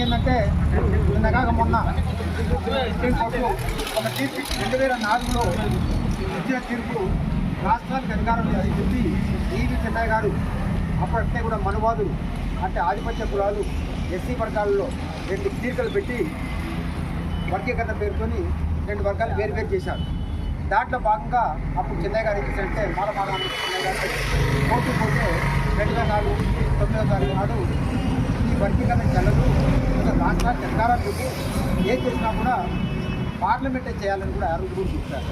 ఏంటంటే నిన్నగాక మొన్న సుప్రీంకోర్టు ఒక తీర్పు 2004లో ఇచ్చిన తీర్పు రాష్ట్రానికి అధికారం అని చెప్పి ఈవి చెన్నయ్య గారు అప్పటికే కూడా మనువాదులు అంటే ఆధిపత్య కులాలు ఎస్సీ వర్గాలలో 2 తీర్పులు పెట్టి వర్గీకరణ పేరుతోని 2 వర్గాలు వేరు చేశారు. దాంట్లో భాగంగా అప్పుడు చెన్నయ్య గారు ఏం చేశారంటే మాలమారాయణ చెన్నయ్య గారు కోర్టు పోతే 2004 9వ తారీఖు నాడు ఈ వర్గీకరణ చెల్లదు, రాష్ట్రానికి అధికారాలు పెట్టి ఏం చేసినా కూడా పార్లమెంటే చేయాలని కూడా ఆ రోజు కూడా చూస్తారు.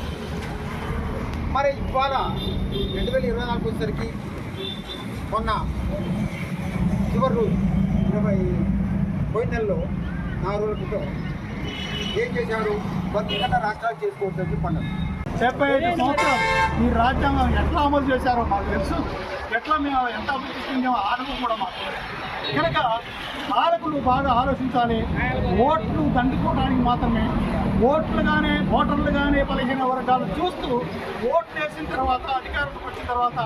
మరి ఇవాళ 2024 వచ్చేసరికి మొన్న చివరి రోజు పోయిన నెలలో 4 రోజుల క్రితం ఏం చేశారు, వర్గీకరణ రాష్ట్రాలు చేసుకోవద్దని చెప్పన్నారు. 75 సంవత్సరాలు ఈ రాజ్యాంగం ఎట్లా అమలు చేశారో మాకు తెలుసు, ఎట్లా మేము ఎంత అభివృద్ధి చెందామో ఆనందం కూడా మాకు కనుక పాలకులు బాగా ఆలోచించాలి. ఓట్లు దండుకోవడానికి మాత్రమే ఓటర్లుగానే బలహీన వర్గాలు చూస్తూ ఓట్లు వేసిన తర్వాత అధికారంలోకి వచ్చిన తర్వాత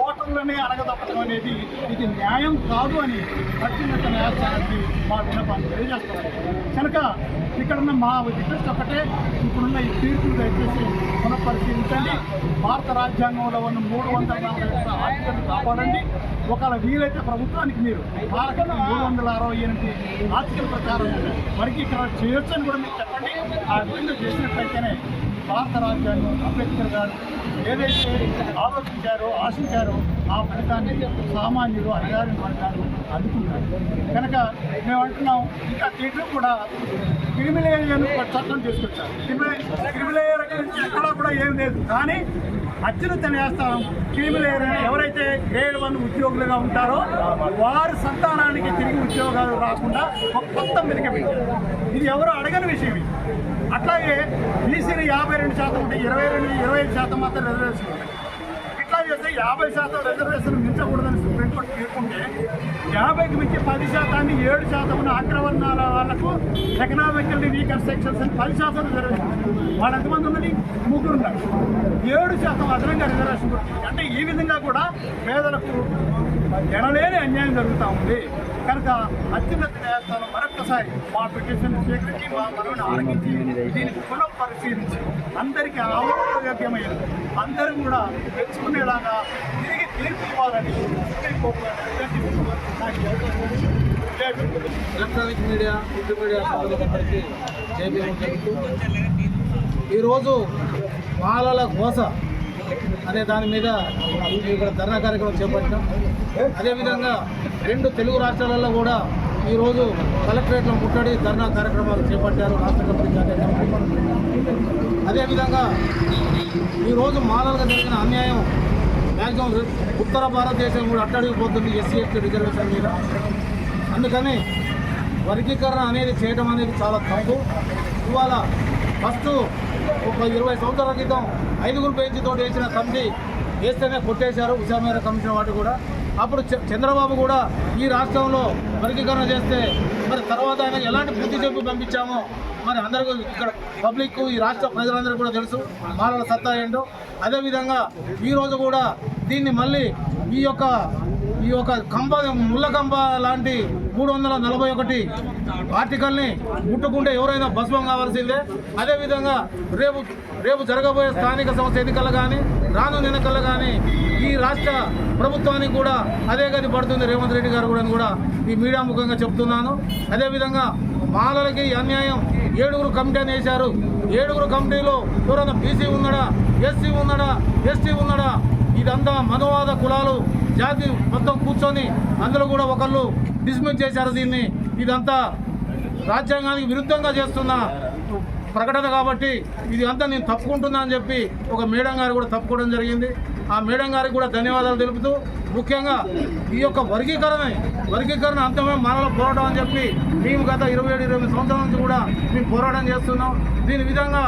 ఓటర్లనే అడగదప్పడం అనేది ఇది న్యాయం కాదు అని అత్యున్నత న్యాయస్థానానికి మా విన్నపాన్ని తెలియజేస్తున్నారు. కనుక ఇక్కడున్న మా రిక్వెస్ట్ ఒకటే, ఇప్పుడున్న ఈ తీర్పులు దయచేసి పునఃపరిశీలించండి. భారత రాజ్యాంగంలో ఉన్న 340 ఆర్టికల్ కాపాడండి. ఒకవేళ వీలైతే ప్రభుత్వానికి మీరు భారత 368 ఆర్టికల్ ప్రకారం వర్గీకరణ చేయొచ్చని కూడా మీరు చెప్పండి. ఆ విధంగా చేసినట్లయితేనే భారత రాజ్యాంగం అంబేద్కర్ గారు ఏదైతే ఆలోచించారో ఆశించారో ఆ ఫలితాన్ని సామాన్యులు అధికారులు వర్గాలు అందుకుంటారు. కనుక మేము అంటున్నాం, ఇంకా దీంట్లో కూడా క్రిమిలేయర్ చట్టం తీసుకొచ్చారు. క్రిమిలేయర్ గురించి ఎక్కడా కూడా ఏం లేదు. కానీ అత్యున్నత న్యాయస్థానం క్రిమిలేయర్ ఎవరైతే గ్రేడ్ 1 ఉద్యోగులుగా ఉంటారో వారి సంతానానికి తిరిగి ఉద్యోగాలు రాకుండా ఒక కొత్త మెలికబెట్టారు. ఇది ఎవరు అడగని విషయం. అట్లాగే బీసీలు 52% ఉంటే 25% మాత్రం రిజర్వేషన్ ఉంటాయి. ఇట్లా చేస్తే 50% రిజర్వేషన్ మించకూడదని సుప్రీంకోర్టు తీర్పుంటే 50కి మించి 10%, 7% అగ్రవర్ణాల వాళ్లకు ఎకనామికల్లీ వీకర్ సెక్షన్స్ అని 10% రిజర్వేషన్. వాళ్ళు ఎంతమంది ఉన్నది? 3 ఉన్నారు. 7% అదనంగా రిజర్వేషన్ దొరుకుతుంది. అంటే ఈ విధంగా కూడా పేదలకు ఎనలేని అన్యాయం జరుగుతూ ఉంది. కనుక అత్యున్నత న్యాయస్థానం మరొక్కసారి మా పిటిషన్ స్వీకరించి మా మనవిని ఆలకించి దీన్ని పునఃపరిశీలించి అందరికీ ఆమోదయోగ్యమైన అందరూ కూడా తెచ్చుకునేలాగా తిరిగి తీర్పు ఇవ్వాలని ఎలక్ట్రానిక్ మీడియా, ప్రింట్ మీడియా సోదరులందరికీ జైభీం చెబుతూ ఈరోజు మాలల ఘోష అనే దాని మీద ఇక్కడ ధర్నా కార్యక్రమం చేపట్టాం. అదేవిధంగా 2 తెలుగు రాష్ట్రాలలో కూడా ఈరోజు కలెక్టరేట్లో ముట్టడి ధర్నా కార్యక్రమాలు చేపట్టారు రాష్ట్ర కమిటీ జాతీయ కమిటీ. అదేవిధంగా ఈరోజు మాలలుగా జరిగిన అన్యాయం మ్యాక్సిమం ఉత్తర భారతదేశం కూడా అట్టడిగిపోతుంది ఎస్సీ ఎస్టీ రిజర్వేషన్ మీద. అందుకని వర్గీకరణ అనేది చేయడం అనేది చాలా తప్పు. ఇవాళ ఫస్ట్ ఒక 20 సంవత్సరాల క్రితం 5 బెంచ్తో వేసిన కమిటీ వేస్తేనే కొట్టేశారు ఉషామేర కమిషన్ వాటి కూడా. అప్పుడు చంద్రబాబు కూడా ఈ రాష్ట్రంలో వర్గీకరణ చేస్తే మరి తర్వాత ఆయన ఎలాంటి బుద్ధి చెప్పి పంపించామో మరి అందరికీ ఇక్కడ పబ్లిక్ ఈ రాష్ట్ర ప్రజలందరూ కూడా తెలుసు మాలల సత్తా ఏంటో. అదేవిధంగా ఈరోజు కూడా దీన్ని మళ్ళీ ఈ యొక్క ముళ్ళ కంప లాంటి 341 ఆర్టికల్ని ముట్టుకుంటే ఎవరైనా భస్మం కావాల్సిందే. అదేవిధంగా రేపు జరగబోయే స్థానిక సంస్థ ఎన్నికలు కానీ రానున్న ఎన్నికలు కానీ ఈ రాష్ట్ర ప్రభుత్వానికి కూడా అదే గది పడుతుంది రేవంత్ రెడ్డి గారు కూడా ఈ మీడియా ముఖంగా చెప్తున్నాను. అదేవిధంగా మాలలకి అన్యాయం 7 కమిటీని వేశారు. 7 కమిటీలో ఎవరైనా బీసీ ఉన్నాడా, ఎస్సీ ఉన్నాడా, ఎస్టీ ఉన్నాడా? ఇదంతా మనోవాద కులాలు జాతి మొత్తం కూర్చొని అందులో కూడా ఒకళ్ళు డిస్మిస్ చేశారు దీన్ని. ఇదంతా రాజ్యాంగానికి విరుద్ధంగా చేస్తున్న ప్రకటన కాబట్టి ఇది అంతా నేను తప్పుకుంటున్నా అని చెప్పి ఒక మేడం గారు కూడా తప్పుకోవడం జరిగింది. ఆ మేడం గారికి కూడా ధన్యవాదాలు తెలుపుతూ ముఖ్యంగా ఈ యొక్క వర్గీకరణ అంతమే మనలో పోరాటం అని చెప్పి మేము గత 27-28 సంవత్సరాల నుంచి కూడా మేము పోరాటం చేస్తున్నాం. దీని విధంగా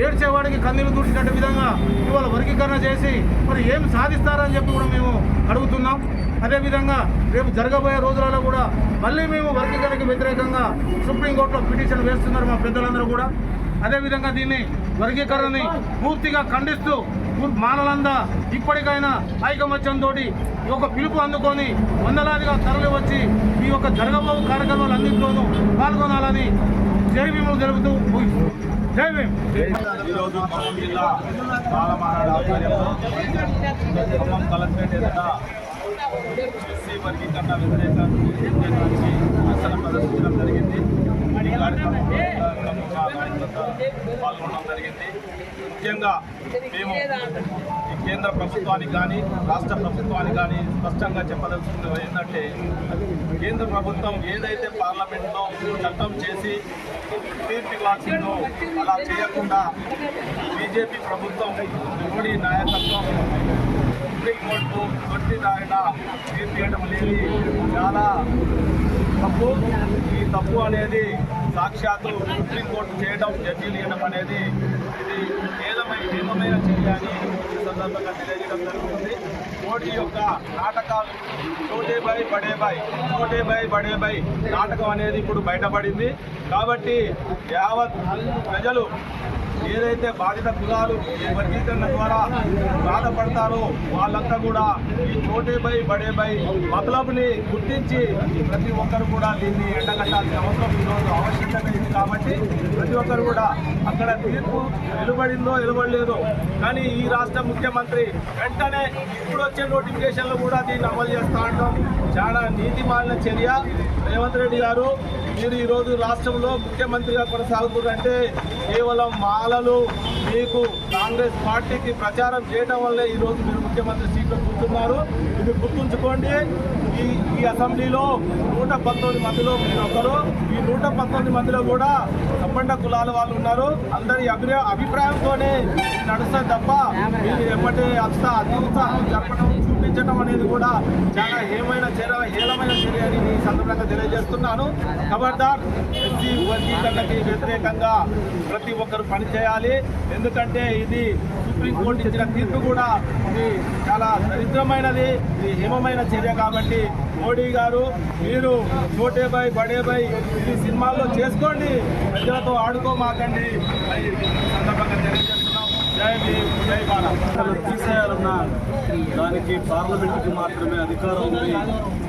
ఏడ్చేవాడికి కన్నీళ్లు దూర్చినట్టు విధంగా ఇవాళ వర్గీకరణ చేసి మరి ఏమి సాధిస్తారని చెప్పి కూడా మేము అడుగుతున్నాం. అదేవిధంగా రేపు జరగబోయే రోజులలో కూడా మళ్ళీ మేము వర్గీకరణకు వ్యతిరేకంగా సుప్రీంకోర్టులో పిటిషన్ వేస్తున్నారు మా పెద్దలందరూ కూడా. అదేవిధంగా దీన్ని వర్గీకరణని పూర్తిగా ఖండిస్తూ మానలందా ఇప్పటికైనా ఐకమత్యంతో ఈ యొక్క పిలుపు అందుకొని వందలాదిగా తరలి వచ్చి ఈ యొక్క జరగబోవు కార్యక్రమాలన్నింటిలోనూ పాల్గొనాలని జై భీములు జరుపుతూ ముగిస్తుంది. జై భీమ్. ఈరోజు ఖమ్మం జిల్లా బాలమహారాడు ఆధ్వర్యంలో ఖమ్మం కలెక్టరేట్ ఎదుట ఎస్సీ వర్గీకరణ వ్యతిరేక ఉద్యమానికి నిరసన ప్రదర్శించడం జరిగింది. ఈ కార్యక్రమంలో పాల్గొనడం జరిగింది. ముఖ్యంగా మేము ఈ కేంద్ర ప్రభుత్వానికి కానీ రాష్ట్ర ప్రభుత్వానికి కానీ స్పష్టంగా చెప్పదలుచుకున్నది ఏంటంటే, కేంద్ర ప్రభుత్వం ఏదైతే పార్లమెంట్లో చట్టం చేసి తీర్పు ఇవ్వాల్సిందో అలా చేయకుండా బీజేపీ ప్రభుత్వం మోడీ నాయకత్వం సుప్రీంకోర్టు తొట్టిదారిన తీర్పు ఇవ్వడం అనేది చాలా తప్పు. ఈ తప్పు అనేది సాక్షాత్తు సుప్రీంకోర్టు చేయడం, జడ్జీలు ఇవ్వడం అనేది ఇది ఏదమైన చర్య అని ఈ సందర్భంగా తెలియజేయడం జరుగుతుంది. మోడీ యొక్క నాటకాలు చోటే బై బడే బై నాటకం అనేది ఇప్పుడు బయటపడింది. కాబట్టి యావత్ ప్రజలు ఏదైతే బాధిత కులాలు ఈ వర్గీకరణ ద్వారా బాధపడతారో వాళ్ళంతా కూడా ఈ చోటే బడే బై మతలబుని గుర్తించి ప్రతి ఒక్కరు కూడా దీన్ని ఎండగట్టాల్సిన అవసరం ఈరోజు ఆవశ్యకత ఉంది. కాబట్టి ప్రతి ఒక్కరు కూడా అక్కడ తీర్పు వెలువడిందో వెలువడలేదో కానీ ఈ రాష్ట్ర ముఖ్యమంత్రి వెంటనే ఇప్పుడు వచ్చే నోటిఫికేషన్లు కూడా దీన్ని అమలు చేస్తా ఉండడం చాలా నీతిమాలిన చర్య. రేవంత్ రెడ్డి గారు, మీరు ఈరోజు రాష్ట్రంలో ముఖ్యమంత్రిగా కొనసాగుతున్నారంటే కేవలం మాలలు మీకు కాంగ్రెస్ పార్టీకి ప్రచారం చేయడం వల్లే ఈరోజు మీరు ముఖ్యమంత్రి సీట్లో కూర్చున్నారు. ఇది గుర్తుంచుకోండి. ఈ అసెంబ్లీలో 119 మందిలో మీరు ఒకరు. ఈ 119 మందిలో కూడా సంబంధ కులాల వాళ్ళు ఉన్నారు. అందరి అభిప్రాయంతోనే నడుస్తుంది తప్ప మీరు ఎప్పటి అత్యుత్సాహం జరపడం చూపించడం అనేది కూడా చాలా హేళమైన చర్య అని ఈ సందర్భంగా తెలియజేస్తున్నాను. ఖబర్దార్, ఎస్సీ వర్గీకరణకి వ్యతిరేకంగా ప్రతి ఒక్కరు పనిచేయాలి. ఎందుకంటే ఇది సుప్రీంకోర్టు ఇచ్చిన తీర్పు కూడా ఇది చాలా దరిద్రమైనది, ఇది హేమమైన చర్య. కాబట్టి మోడీ గారు, మీరు చోటే బై బడే బై ఇది సినిమాల్లో చేసుకోండి, ప్రజలతో ఆడుకోమాకండి అని సందర్భంగా తెలియజేస్తున్నాం. జై భీమ్, జై భారత్. తీసేయాలన్న దానికి పార్లమెంటుకి మాత్రమే అధికారం ఉంది.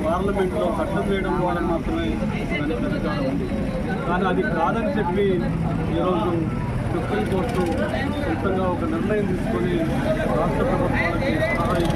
పార్లమెంట్లో చట్టం చేయడం ద్వారా మాత్రమే దానికి అధికారం ఉంది. కానీ అది కాదని చెప్పి ఈరోజు సుప్రీంకోర్టు సొంతంగా ఒక నిర్ణయం తీసుకొని రాష్ట్ర ప్రభుత్వాలకి సహాయం